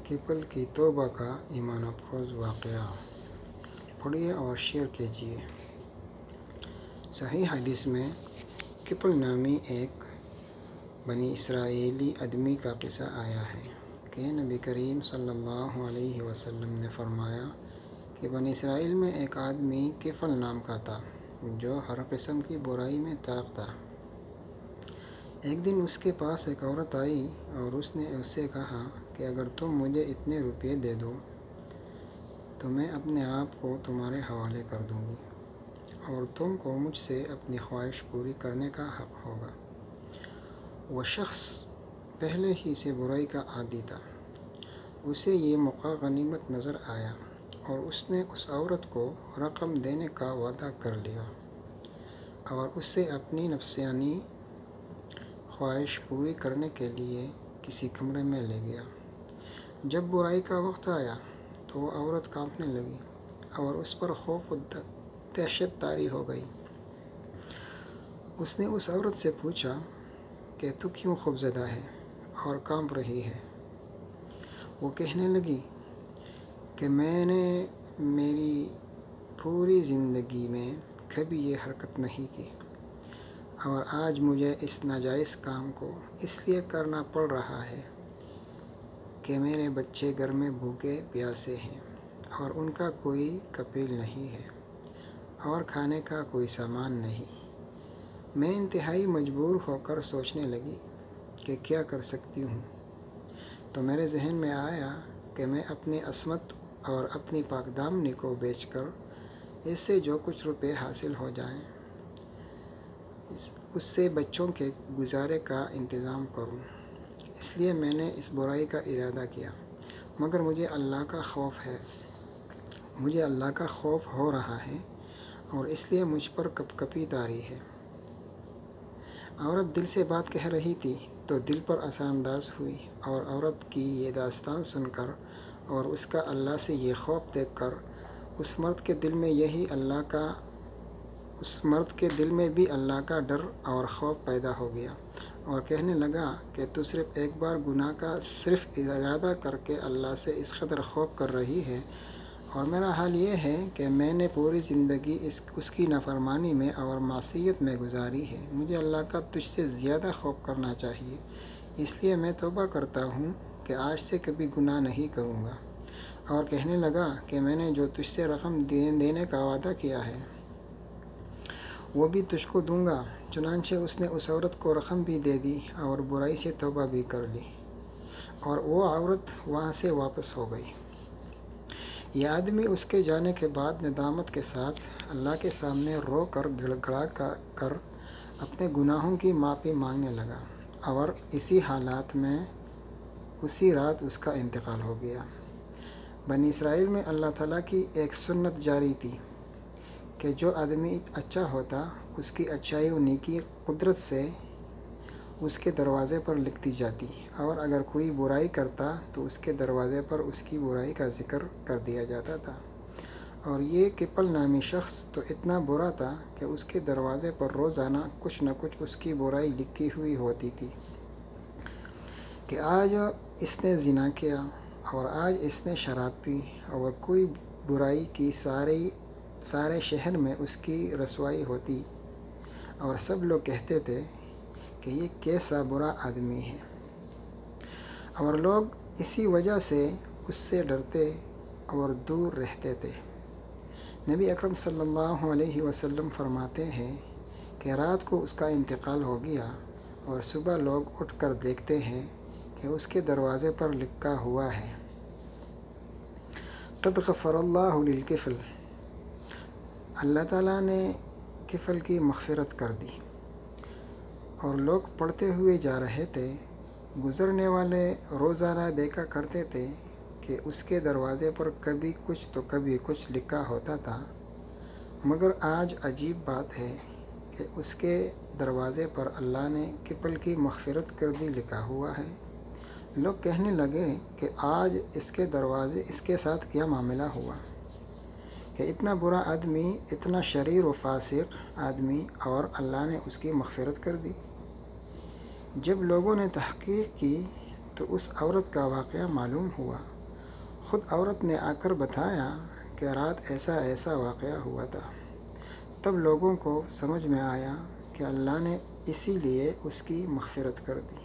کفل کی توبہ کا ایمان افروز واقعہ پڑھیے اور شیئر کیجیے۔ صحیح حدیث میں کفل نامی ایک بنی اسرائیلی آدمی کا قصہ آیا ہے کہ نبی کریم صلی اللہ علیہ وسلم نے فرمایا کہ بنی اسرائیل میں ایک آدمی کفل نام کا تھا جو ہر قسم کی برائی میں طاق تھا۔ ایک دن اس کے پاس ایک عورت آئی اور اس نے اس سے کہا کہ اگر تم مجھے اتنے روپے دے دو تو میں اپنے آپ کو تمہارے حوالے کر دوں گی اور تم کو مجھ سے اپنی خواہش پوری کرنے کا حق ہوگا۔ وہ شخص پہلے ہی سے برائی کا عادی تھا۔ اسے یہ موقع غنیمت نظر آیا اور اس نے اس عورت کو رقم دینے کا وعدہ کر لیا اور اس سے اپنی نفسانی خواہش پوری کرنے کے لیے کسی کمرے میں لے گیا۔ جب برائی کا وقت آیا تو وہ عورت کانپنے لگی اور اس پر خوف و دہشت طاری ہو گئی۔ اس نے اس عورت سے پوچھا کہ تو کیوں خوفزدہ ہے اور کانپ رہی ہے؟ وہ کہنے لگی کہ میں نے میری پوری زندگی میں کبھی یہ حرکت نہیں کی اور آج مجھے اس ناجائز کام کو اس لیے کرنا پڑ رہا ہے کہ میرے بچے گھر میں بھوکے پیاسے ہیں اور ان کا کوئی کفیل نہیں ہے اور کھانے کا کوئی سامان نہیں۔ میں انتہائی مجبور ہو کر سوچنے لگی کہ کیا کر سکتی ہوں، تو میرے ذہن میں آیا کہ میں اپنی عصمت اور اپنی پاک دامنی کو بیچ کر اس سے جو کچھ روپے حاصل ہو جائیں اس سے بچوں کے گزارے کا انتظام کروں۔ اس لیے میں نے اس برائی کا ارادہ کیا، مگر مجھے اللہ کا خوف ہو رہا ہے اور اس لیے مجھ پر کپ کپی طاری ہے۔ عورت دل سے بات کہہ رہی تھی تو دل پر اثر انداز ہوئی اور عورت کی یہ داستان سن کر اور اس کا اللہ سے یہ خوف دیکھ کر اس مرد کے دل میں بھی اللہ کا ڈر اور خوف پیدا ہو گیا اور کہنے لگا کہ تو صرف ایک بار گناہ کا صرف ارادہ کر کے اللہ سے اس قدر خوف کر رہی ہے اور میرا حال یہ ہے کہ میں نے پوری زندگی اس کی نافرمانی میں اور معصیت میں گزاری ہے۔ مجھے اللہ کا تجھ سے زیادہ خوف کرنا چاہیے، اس لیے میں توبہ کرتا ہوں کہ آج سے کبھی گناہ نہیں کروں گا۔ اور کہنے لگا کہ میں نے جو تجھ سے رقم دینے کا وعدہ کیا ہے وہ بھی تجھ کو دوں گا۔ چنانچہ اس نے اس عورت کو رقم بھی دے دی اور برائی سے توبہ بھی کر لی اور وہ عورت وہاں سے واپس ہو گئی۔ یہ آدمی اس کے جانے کے بعد ندامت کے ساتھ اللہ کے سامنے رو کر گڑ گڑا کر اپنے گناہوں کی معافی مانگنے لگا اور اسی حالات میں اسی رات اس کا انتقال ہو گیا۔ بنی اسرائیل میں اللہ تعالیٰ کی ایک سنت جاری تھی کہ جو آدمی اچھا ہوتا اس کی اچھائی و نیکی قدرت سے اس کے دروازے پر لکھتی جاتی اور اگر کوئی برائی کرتا تو اس کے دروازے پر اس کی برائی کا ذکر کر دیا جاتا تھا۔ اور یہ کفل نامی شخص تو اتنا برا تھا کہ اس کے دروازے پر روزانہ کچھ نہ کچھ اس کی برائی لکھی ہوئی ہوتی تھی کہ آج اس نے زنا کیا اور آج اس نے شراب پی اور کوئی برائی کی سارے شہر میں اس کی رسوائی ہوتی اور سب لوگ کہتے تھے کہ یہ کیسا برا آدمی ہے اور لوگ اسی وجہ سے اس سے ڈرتے اور دور رہتے تھے۔ نبی اکرم صلی اللہ علیہ وسلم فرماتے ہیں کہ رات کو اس کا انتقال ہو گیا اور صبح لوگ اٹھ کر دیکھتے ہیں کہ اس کے دروازے پر لکھا ہوا ہے قد غفر اللہ للکفل، اللہ تعالیٰ نے کفل کی مغفرت کر دی۔ اور لوگ پڑھتے ہوئے جا رہے تھے۔ گزرنے والے روزانہ دیکھا کرتے تھے کہ اس کے دروازے پر کبھی کچھ تو کبھی کچھ لکھا ہوتا تھا، مگر آج عجیب بات ہے کہ اس کے دروازے پر اللہ نے کفل کی مغفرت کر دی لکھا ہوا ہے۔ لوگ کہنے لگے کہ آج اس کے ساتھ کیا معاملہ ہوا کہ اتنا برا آدمی، اتنا شریر و فاسق آدمی اور اللہ نے اس کی مغفرت کر دی۔ جب لوگوں نے تحقیق کی تو اس عورت کا واقعہ معلوم ہوا خود عورت نے آ کر بتایا کہ رات ایسا ایسا واقعہ ہوا تھا۔ تب لوگوں کو سمجھ میں آیا کہ اللہ نے اسی لیے اس کی مغفرت کر دی۔